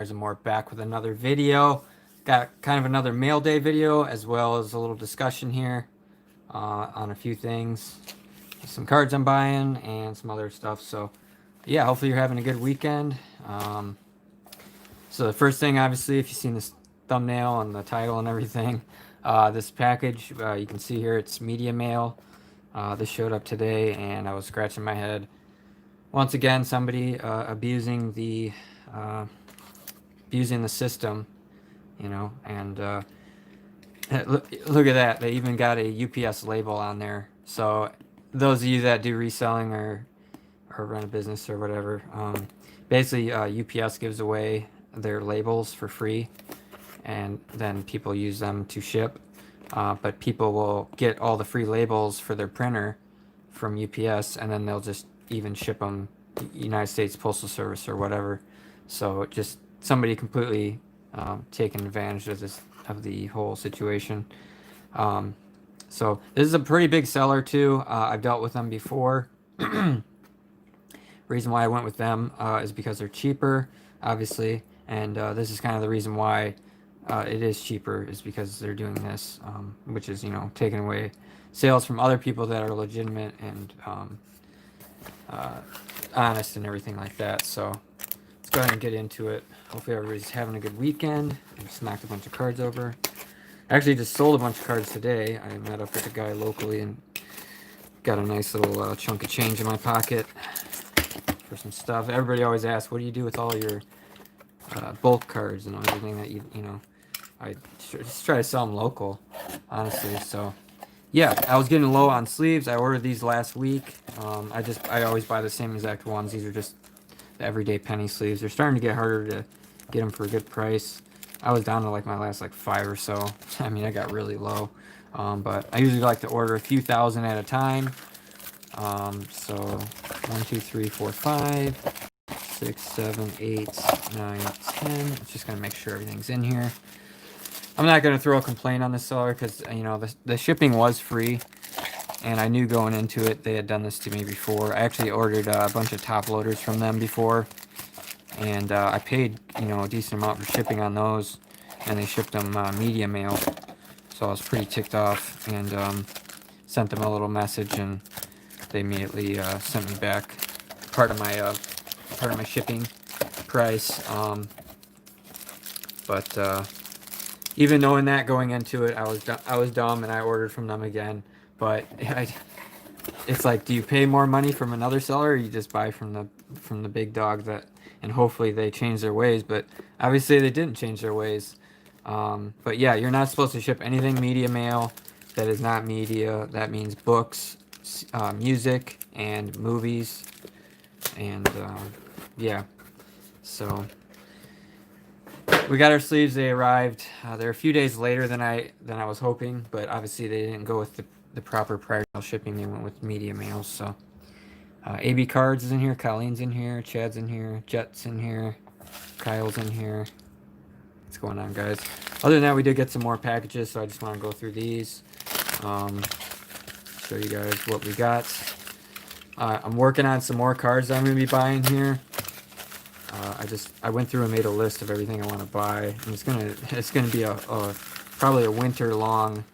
There's more back with another video. Got kind of another mail day video as well as a little discussion here on a few things. Some cards I'm buying and some other stuff. So yeah, hopefully you're having a good weekend. So the first thing, obviously, if you've seen this thumbnail and the title and everything, this package, you can see here it's media mail. This showed up today and I was scratching my head. Once again, somebody abusing the system, you know, and look at that. They even got a UPS label on there. So those of you that do reselling or run a business or whatever, basically UPS gives away their labels for free, and then people use them to ship. But people will get all the free labels for their printer from UPS, and then they'll just even ship them United States Postal Service or whatever. So just somebody completely taking advantage of the whole situation. So this is a pretty big seller too. I've dealt with them before. Reason why I went with them is because they're cheaper, obviously, and this is kind of the reason why it is cheaper, is because they're doing this, which is, you know, taking away sales from other people that are legitimate and honest and everything like that. So let's go ahead and get into it. Hopefully everybody's having a good weekend. I just knocked a bunch of cards over. I actually just sold a bunch of cards today. I met up with a guy locally and got a nice little chunk of change in my pocket for some stuff. Everybody always asks, what do you do with all your bulk cards and everything that you know? I just try to sell them local, honestly. So yeah, I was getting low on sleeves. I ordered these last week. I always buy the same exact ones. These are just the everyday penny sleeves. They're starting to get harder to get them for a good price. I was down to like my last like 5 or so. I mean, I got really low. But I usually like to order a few thousand at a time. So 1, 2, 3, 4, 5, 6, 7, 8, 9, 10. Just gonna make sure everything's in here. I'm not gonna throw a complaint on this seller because, you know, the shipping was free, and I knew going into it they had done this to me before. I actually ordered a bunch of top loaders from them before, and I paid, you know, a decent amount for shipping on those, and they shipped them media mail. So I was pretty ticked off, and sent them a little message, and they immediately sent me back part of my shipping price. But even knowing that going into it, I was dumb and I ordered from them again. But it's like, do you pay more money from another seller, or you just buy from the big dog that, and hopefully they change their ways? But obviously they didn't change their ways. But yeah, you're not supposed to ship anything media mail that is not media. That means books, music, and movies. And yeah, so we got our sleeves. They arrived. They're a few days later than I was hoping, but obviously they didn't go with the proper prior mail shipping. They went with media mail. So AB Cards is in here, Colleen's in here, Chad's in here, Jet's in here, Kyle's in here. What's going on, guys? Other than that, we did get some more packages, so I just want to go through these, show you guys what we got. I'm working on some more cards that I'm going to be buying here. I went through and made a list of everything I want to buy, and it's gonna be probably a winter long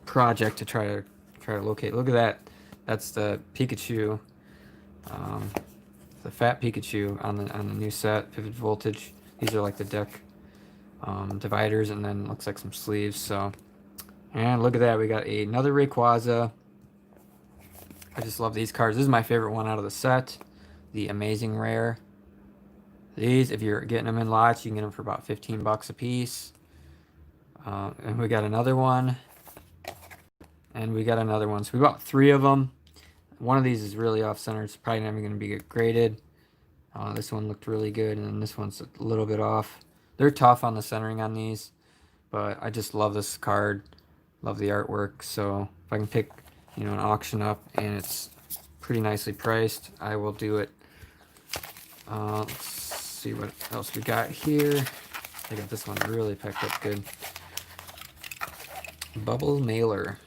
project to try to locate. Look at that. That's the Pikachu, the fat Pikachu on the new set, Vivid Voltage. These are like the deck dividers, and then looks like some sleeves. So, and look at that, we got another Rayquaza. I just love these cards. This is my favorite one out of the set, the Amazing Rare. These, if you're getting them in lots, you can get them for about 15 bucks a piece. And we got another one, and we got another one. So we bought 3 of them. One of these is really off center. It's probably never going to be graded. This one looked really good, and then this one's a little bit off. They're tough on the centering on these, but I just love this card. Love the artwork. So if I can pick, you know, an auction up and it's pretty nicely priced, I will do it. Let's see what else we got here. I got this one really packed up good. Bubble Mailer.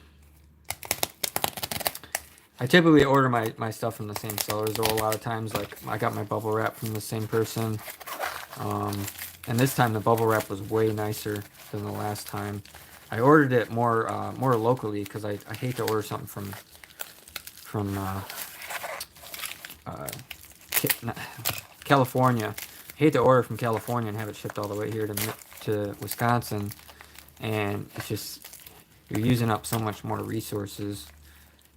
I typically order my stuff from the same sellers, though a lot of times, like I got my bubble wrap from the same person. Um, and this time the bubble wrap was way nicer than the last time. I ordered it more locally because I hate to order something from uh, California. I hate to order from California and have it shipped all the way here to Wisconsin, and it's just you're using up so much more resources.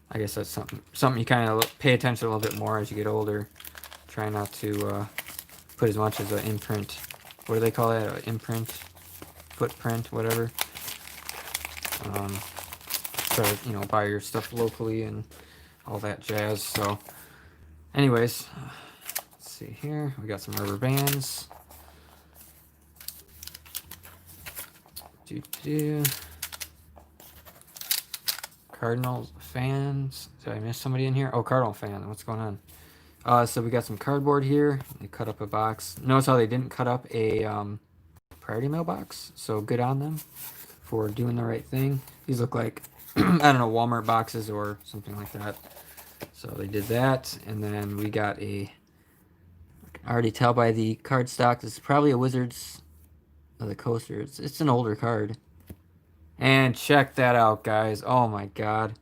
I guess that's something you kind of pay attention a little bit more as you get older. Try not to put as much as an imprint. What do they call that? An imprint, footprint, whatever. Try to buy your stuff locally and all that jazz. So, anyways, let's see here. We got some rubber bands. Cardinals fans. Did I miss somebody in here? Oh, Cardinal fan. What's going on? So we got some cardboard here. They cut up a box. Notice how they didn't cut up a priority mail box. So good on them for doing the right thing. These look like, I don't know, Walmart boxes or something like that. So they did that. And then we got I can already tell by the card stock, this is probably a Wizards of the Coaster. It's an older card. And check that out, guys. Oh my god.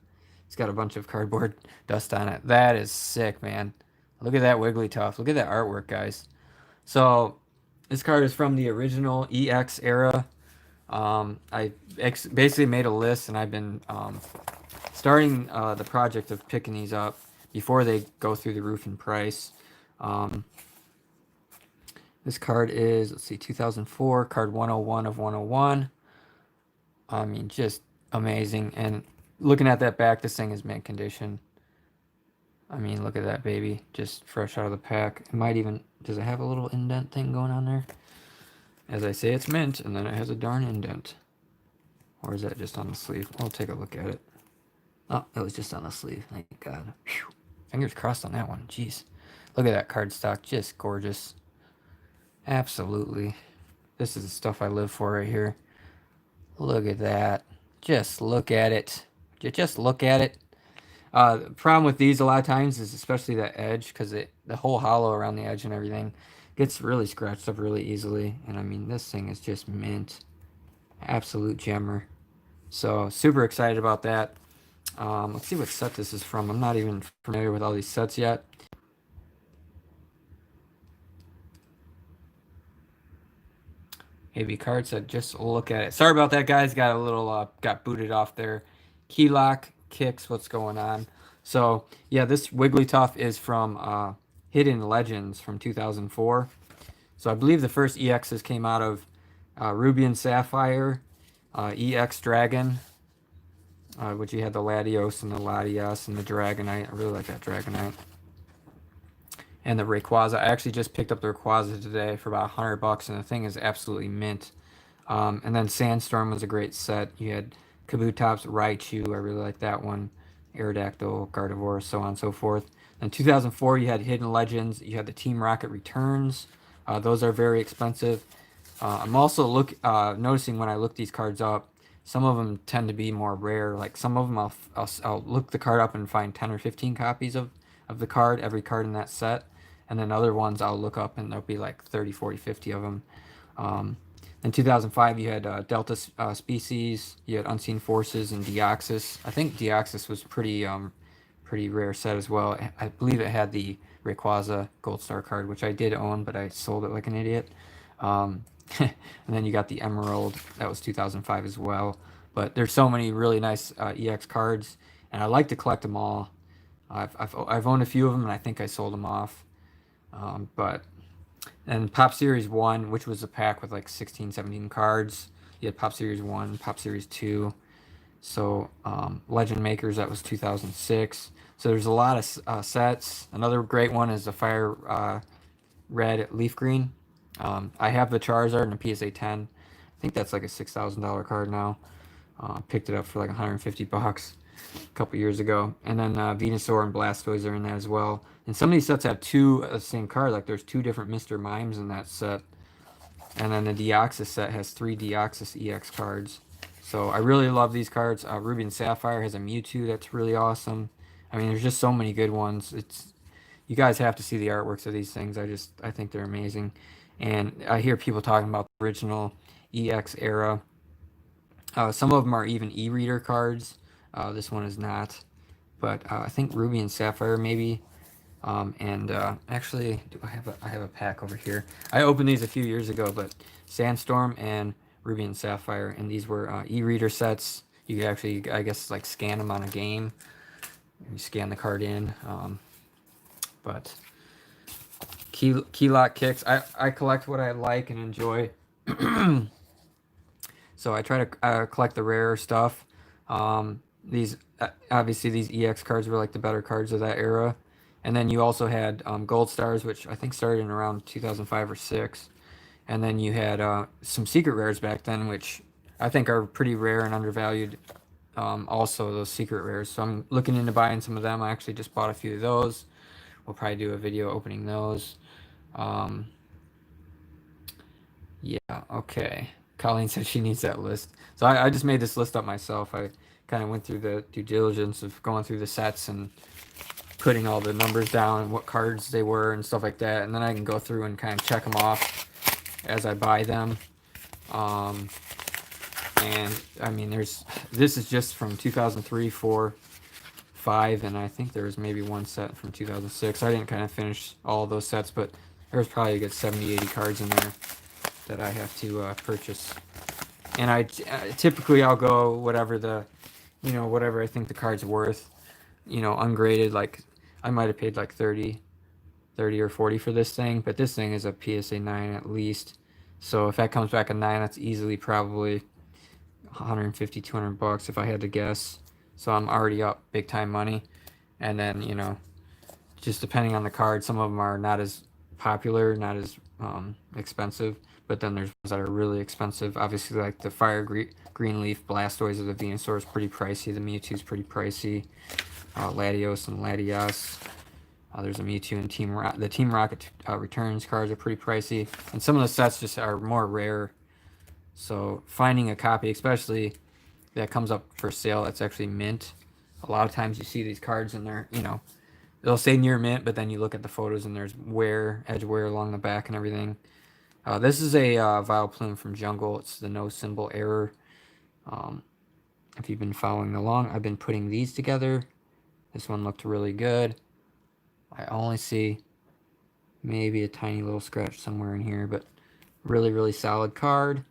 It's got a bunch of cardboard dust on it. That is sick, man. Look at that Wigglytuff. Look at that artwork, guys. So, this card is from the original EX era. I basically made a list, and I've been starting the project of picking these up before they go through the roof in price. This card is, let's see, 2004, card 101 of 101. I mean, just amazing. And looking at that back, this thing is mint condition. I mean, look at that baby, just fresh out of the pack. It might even, does it have a little indent thing going on there? As I say, it's mint, and then it has a darn indent. Or is that just on the sleeve? I'll take a look at it. Oh, it was just on the sleeve. Thank God. Whew. Fingers crossed on that one. Jeez. Look at that cardstock. Just gorgeous. Absolutely. This is the stuff I live for right here. Look at that. Just look at it. Just look at it. The problem with these a lot of times is especially that edge, because the whole hollow around the edge and everything gets really scratched up really easily. And I mean, this thing is just mint. Absolute gemmer. So super excited about that. Let's see what set this is from. I'm not even familiar with all these sets yet. AB card set, just look at it. Sorry about that, guys. Got a little, got booted off there. Key lock, kicks, what's going on? So, yeah, this Wigglytuff is from Hidden Legends from 2004. So I believe the first EXs came out of Ruby and Sapphire, EX Dragon, which you had the Latios and the Latias and the Dragonite. I really like that Dragonite. And the Rayquaza. I actually just picked up the Rayquaza today for about $100, and the thing is absolutely mint. And then Sandstorm was a great set. You had Kabutops, Raichu. I really like that one. Aerodactyl, Gardevoir, so on and so forth. In 2004, you had Hidden Legends. You had the Team Rocket Returns. Those are very expensive. I'm also noticing when I look these cards up, some of them tend to be more rare. Like some of them, I'll look the card up and find 10 or 15 copies of the card, every card in that set. And then other ones I'll look up and there'll be like 30, 40, 50 of them. In 2005, you had Delta Species, you had Unseen Forces, and Deoxys. I think Deoxys was pretty rare set as well. I believe it had the Rayquaza Gold Star card, which I did own, but I sold it like an idiot. And then you got the Emerald. That was 2005 as well. But there's so many really nice EX cards, and I like to collect them all. I've owned a few of them, and I think I sold them off. And Pop Series 1, which was a pack with like 16, 17 cards. You had Pop Series 1, Pop Series 2. So Legend Makers, that was 2006. So there's a lot of sets. Another great one is the Fire Red Leaf Green. I have the Charizard and the PSA 10. I think that's like a $6,000 card now. Picked it up for like $150 a couple years ago. And then Venusaur and Blastoise are in that as well. And some of these sets have two of the same card. Like there's two different Mr. Mimes in that set. And then the Deoxys set has 3 Deoxys EX cards. So I really love these cards. Ruby and Sapphire has a Mewtwo that's really awesome. I mean, there's just so many good ones. You guys have to see the artworks of these things. I think they're amazing. And I hear people talking about the original EX era. Some of them are even e-reader cards. This one is not, but I think Ruby and Sapphire maybe. And actually, I have a pack over here. I opened these a few years ago, but Sandstorm and Ruby and Sapphire, and these were e-reader sets. You could actually, I guess, like scan them on a game. You scan the card in. But key lock kicks. I collect what I like and enjoy. So I try to collect the rare stuff. These obviously these EX cards were like the better cards of that era. And then you also had Gold Stars, which I think started in around 2005 or 6. And then you had some secret rares back then, which I think are pretty rare and undervalued. Also, those secret rares. So I'm looking into buying some of them. I actually just bought a few of those. We'll probably do a video opening those. Um, yeah, okay. Colleen said she needs that list. So I just made this list up myself. I kind of went through the due diligence of going through the sets and putting all the numbers down and what cards they were and stuff like that. And then I can go through and kind of check them off as I buy them. And I mean, this is just from 2003, 4, 5, and I think there was maybe one set from 2006. I didn't kind of finish all of those sets, but there was probably a good 70, 80 cards in there that I have to purchase. And typically I'll go whatever whatever I think the card's worth, ungraded. Like I might have paid like 30 or 40 for this thing, but this thing is a PSA 9 at least. So if that comes back a 9, that's easily probably 150, 200 bucks if I had to guess. So I'm already up big time money. And then, just depending on the card, some of them are not as popular, not as expensive, but then there's ones that are really expensive. Obviously, like the Fire Greenleaf Blastoise of the Venusaur is pretty pricey. The Mewtwo's pretty pricey. Latios and Latias. There's a Mewtwo and the Team Rocket Returns cards are pretty pricey. And some of the sets just are more rare. So finding a copy, especially that comes up for sale, that's actually mint. A lot of times you see these cards and they're, they'll say near mint, but then you look at the photos and there's edge wear along the back and everything. This is a Vileplume from Jungle. It's the no symbol error. If you've been following along, I've been putting these together. This one looked really good. I only see maybe a tiny little scratch somewhere in here, but really, really solid card.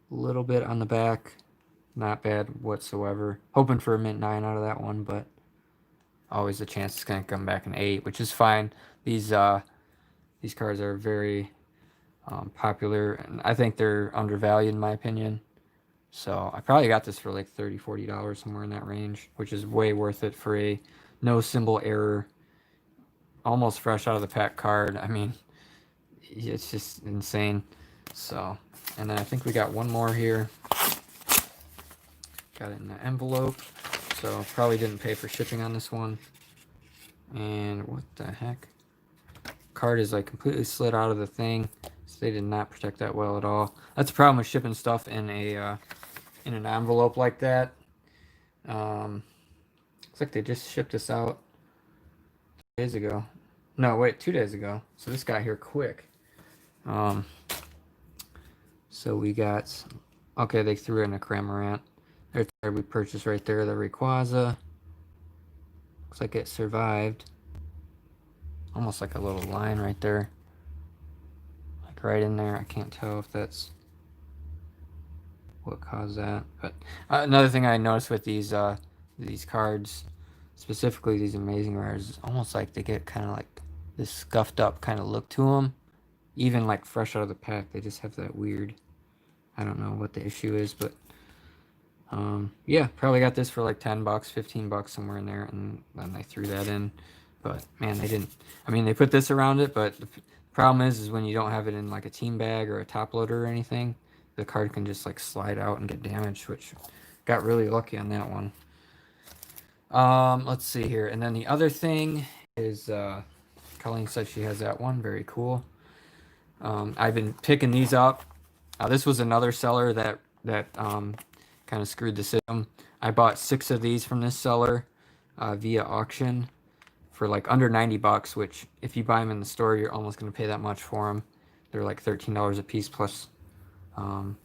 A little bit on the back. Not bad whatsoever. Hoping for a mint 9 out of that one, but always a chance it's going to come back an 8, which is fine. These cards are very popular, and I think they're undervalued in my opinion. So I probably got this for like $30, $40, somewhere in that range, which is way worth it for a no symbol error, almost fresh out of the pack card. I mean, it's just insane. So, and then I think we got one more here. Got it in the envelope, so probably didn't pay for shipping on this one. And what the heck? Card is like completely slid out of the thing, so they did not protect that well at all. That's the problem with shipping stuff in a in an envelope like that. Looks like they just shipped this out 2 days ago. No, wait, 2 days ago. So this got here quick. So we got, okay, they threw in a Cramorant. There's the card we purchased right there, the Rayquaza. Looks like it survived. Almost like a little line right there. Like right in there. I can't tell if that's what caused that. But another thing I noticed with these cards, specifically these amazing rares, is almost like they get kind of like this scuffed up kind of look to them. Even like fresh out of the pack, they just have that weird, I don't know what the issue is, but yeah, probably got this for like 10 bucks, 15 bucks, somewhere in there, and then they threw that in. But man, they didn't, I mean, they put this around it, but the problem is when you don't have it in like a team bag or a top loader or anything, the card can just like slide out and get damaged, which got really lucky on that one. Let's see here. And then the other thing is, Colleen said she has that one. Very cool. I've been picking these up. This was another seller that kind of screwed the system. I bought 6 of these from this seller. via auction for like under 90 bucks, which if you buy them in the store, you're almost going to pay that much for them. They're like $13 a piece um,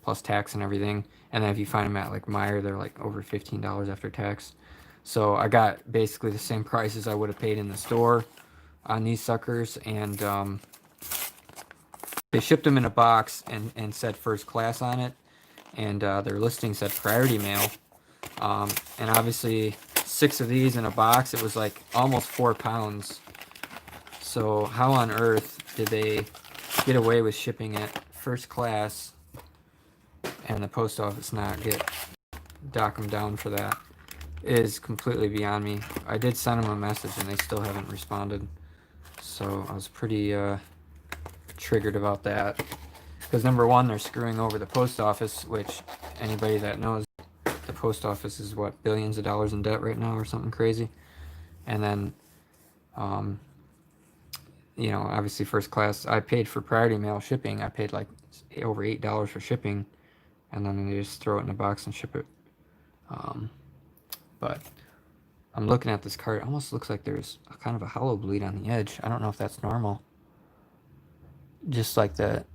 plus tax and everything. And then if you find them at like Meijer, they're like over $15 after tax. So I got basically the same price as I would have paid in the store on these suckers. And they shipped them in a box and said first class on it. And their listing said priority mail. And obviously 6 of these in a box, it was like almost 4 pounds. So how on earth did they get away with shipping it first class and the post office not dock them down for that? It is completely beyond me. I did send them a message and they still haven't responded. So I was pretty triggered about that. Because number one, they're screwing over the post office, which anybody that knows, the post office is what, billions of dollars in debt right now or something crazy. And then, you know, obviously first class, I paid for priority mail shipping. I paid like over $8 for shipping, and then they just throw it in a box and ship it. But I'm looking at this card. It almost looks like there's a kind of a hollow bleed on the edge. I don't know if that's normal. Just like the,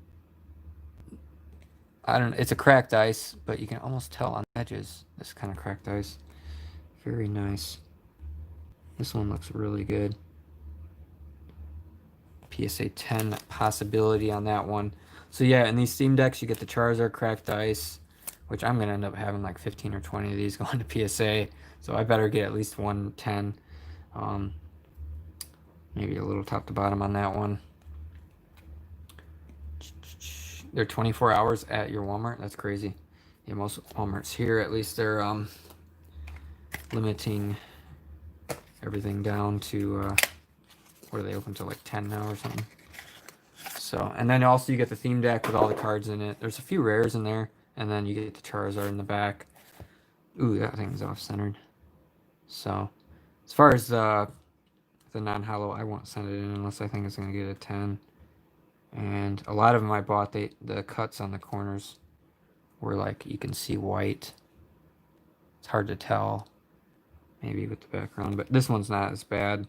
I don't. It's a cracked ice, but you can almost tell on the edges this kind of cracked ice. Very nice. This one looks really good. PSA 10 possibility on that one. So yeah, in these Steam Decks, you get the Charizard cracked ice, which I'm gonna end up having like 15 or 20 of these going to PSA. So I better get at least 110. Maybe a little top to bottom on that one. They're 24 hours at your Walmart. That's crazy. Yeah, most Walmarts here, at least, they're limiting everything down to what are they open to, like 10 now or something? So, and then also you get the theme deck with all the cards in it. There's a few rares in there, and then you get the Charizard in the back. Ooh, that thing's off-centered. So, as far as the non-hollow, I won't send it in unless I think it's going to get a 10. And a lot of them I bought, the cuts on the corners were like, you can see white. It's hard to tell, maybe with the background, but this one's not as bad.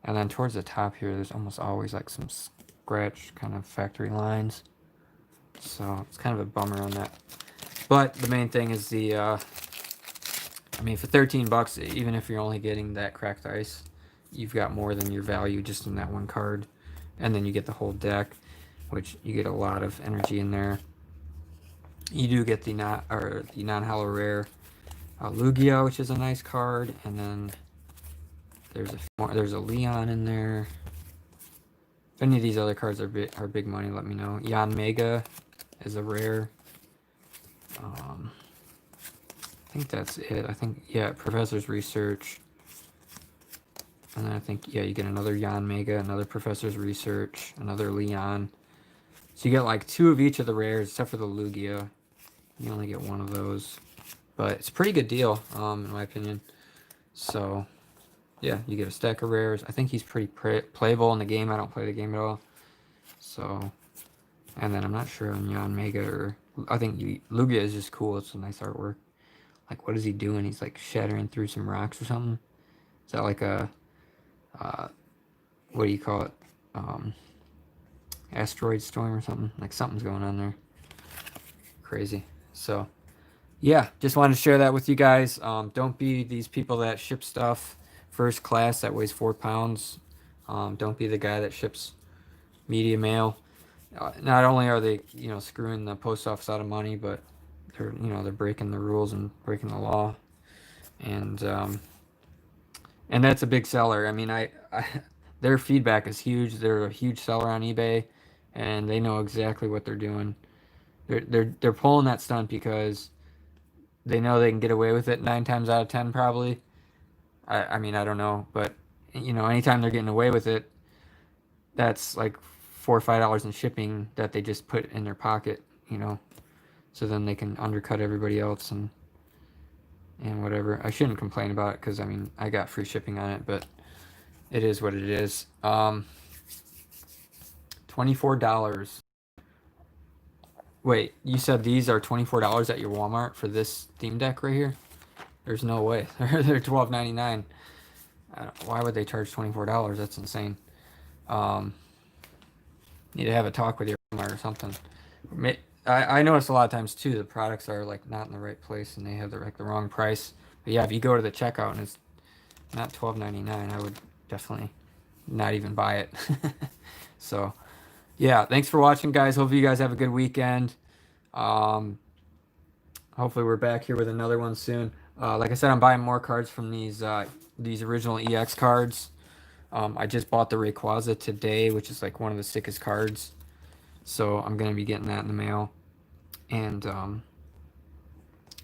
And then towards the top here, there's almost always like some scratch kind of factory lines. So it's kind of a bummer on that. But the main thing is the, I mean, for 13 bucks, even if you're only getting that cracked ice, you've got more than your value just in that one card. And then you get the whole deck, which you get a lot of energy in there. You do get the non-hollow rare Lugia, which is a nice card, and then there's a Leon in there. If any of these other cards are big money, let me know. Yanmega is a rare. I think that's it. I think, yeah, Professor's Research. And then I think, yeah, you get another Yanmega, another Professor's Research, another Leon. So you get like 2 of each of the rares, except for the Lugia. You only get 1 of those. But it's a pretty good deal, in my opinion. So, yeah, you get a stack of rares. I think he's pretty playable in the game. I don't play the game at all. So, and then I'm not sure on Yanmega or... I think Lugia is just cool. It's a nice artwork. Like, what is he doing? He's like shattering through some rocks or something. Is that like a... what do you call it? Asteroid storm or something? Like something's going on there. Crazy. So, yeah, just wanted to share that with you guys. Don't be these people that ship stuff first class that weighs 4 pounds. Don't be the guy that ships media mail. Not only are they, you know, screwing the post office out of money, but they're, you know, they're breaking the rules and breaking the law. And that's a big seller. I mean, their feedback is huge. They're a huge seller on eBay, and they know exactly what they're doing. They're pulling that stunt because they know they can get away with it 9 times out of 10 probably. I mean, I don't know, but you know, anytime they're getting away with it, that's like $4 or $5 in shipping that they just put in their pocket, you know. So then they can undercut everybody else and whatever. I shouldn't complain about it because I mean, I got free shipping on it, but it is what it is. $24. Wait, you said these are $24 at your Walmart for this theme deck right here? There's no way. They're $12.99. Why would they charge $24? That's insane. Need to have a talk with your Walmart or something. I notice a lot of times too the products are like not in the right place and they have the wrong price. But yeah, if you go to the checkout and it's not $12.99, I would definitely not even buy it. So yeah, thanks for watching, guys. Hope you guys have a good weekend. Hopefully we're back here with another one soon. Like I said, I'm buying more cards from these original EX cards. I just bought the Rayquaza today, which is like one of the sickest cards. So I'm gonna be getting that in the mail, and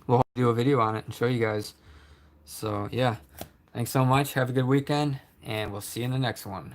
we'll do a video on it and show you guys. So yeah, thanks so much. Have a good weekend, and we'll see you in the next one.